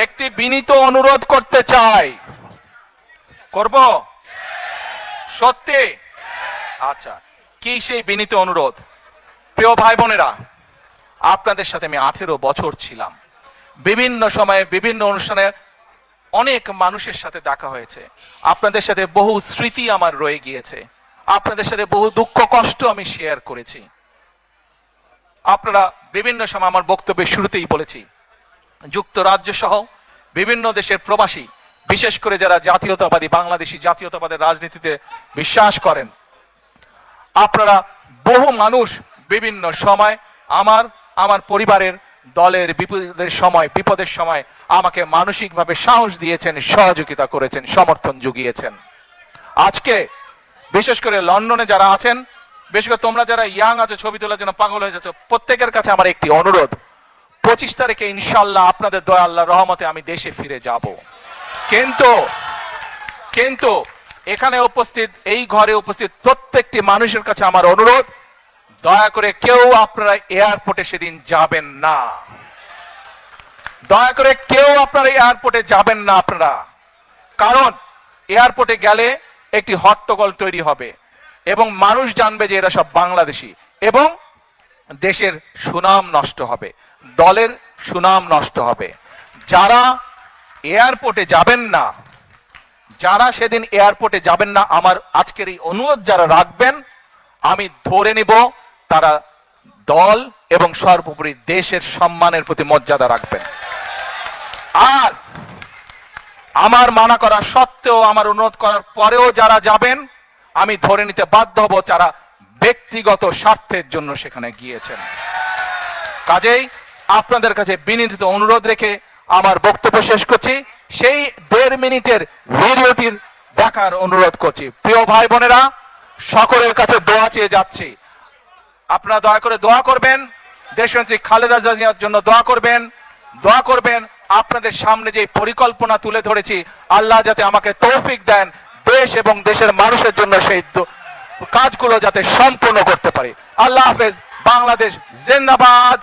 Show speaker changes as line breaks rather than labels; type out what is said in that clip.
একটি বিনীত অনুরোধ করতে চাই। করব? সত্যি? আচ্ছা, কি সেই বিনীত অনুরোধ? প্রিয় ভাই বোনেরা, আপনাদের সাথে আমি 18 বছর ছিলাম। বিভিন্ন সময়ে বিভিন্ন অনুষ্ঠানে অনেক মানুষের সাথে দেখা হয়েছে। আপনাদের সাথে বহু স্মৃতি আমার রয়ে গিয়েছে। আপনাদের সাথে বহু দুঃখ কষ্ট আমি শেয়ার করেছি। আপনারা বিভিন্ন সময় আমার বক্তব্যের শুরুতেই বলেছি, যুক্তরাজ্য সহ বিভিন্ন দেশের প্রবাসী, বিশেষ করে যারা জাতীয়তাবাদী বাংলাদেশি জাতীয়তাবাদের রাজনীতিতে বিশ্বাস করেন, আপনারা বহু মানুষ বিভিন্ন সময় আমার পরিবারের দলের বিপদের সময় আমাকে মানসিকভাবে সাহস দিয়েছেন, সহযোগিতা করেছেন, সমর্থন জুগিয়েছেন। আজকে বিশেষ করে লন্ডনে যারা আছেন, বিশেষ করে তোমরা যারা ইয়াং আছো, ছবি তোলার জন্য পাগল হয়ে যাচ্ছ, প্রত্যেকের কাছে আমার একটি অনুরোধ, 25 তারিখে ইনশাআল্লাহ আপনাদের দয়া আল্লাহ রহমতে আমি দেশে ফিরে যাব। কিন্তু এখানে উপস্থিত, এই ঘরে উপস্থিত প্রত্যেকটি মানুষের কাছে আমার অনুরোধ, দয়া করে কেউ আপনারা এয়ারপোর্টে সেদিন যাবেন না। দয়া করে কেউ আপনারা এয়ারপোর্টে যাবেন না আপনারা। কারণ এয়ারপোর্টে গেলে একটি হট্টগোল তৈরি হবে এবং মানুষ জানবে যে এরা সব বাংলাদেশি, এবং দেশের সুনাম নষ্ট হবে, দলের সুনাম নষ্ট হবে। যারা এয়ারপোর্টে যাবেন না, যারা সেদিন এয়ারপোর্টে যাবেন না, আমার আজকের এই অনুরোধ যারা রাখবেন, আমি ধরে নিব তারা দল এবং সর্বোপরি দেশের সম্মানের প্রতি মর্যাদা রাখবেন। আর আমার মানা করা সত্ত্বেও, আমার অনুরোধ করার পরেও যারা যাবেন, আমি ধরে নিতে বাধ্য হব যারা ব্যক্তিগত স্বার্থের জন্য সেখানে গিয়েছেন। কাজেই আপনাদের কাছে বিনীত অনুরোধ রেখে আমার বক্তব্য শেষ করছি। সেই 1.5 মিনিটের ভিডিওটির দেখার অনুরোধ করছি। প্রিয় ভাই বোনেরা, সকলের কাছে দোয়া চেয়ে যাচ্ছি, আপনারা দয়া করে দোয়া করবেন, দেশনেত্রী খালেদা জিয়ার জন্য দোয়া করবেন। আপনাদের সামনে যে পরিকল্পনা তুলে ধরেছি, আল্লাহ যাতে আমাকে তৌফিক দেন দেশ এবং দেশের মানুষের জন্য সেই কাজগুলো যাতে সম্পূর্ণ করতে পারি। আল্লাহ হাফেজ। বাংলাদেশ জিন্দাবাদ।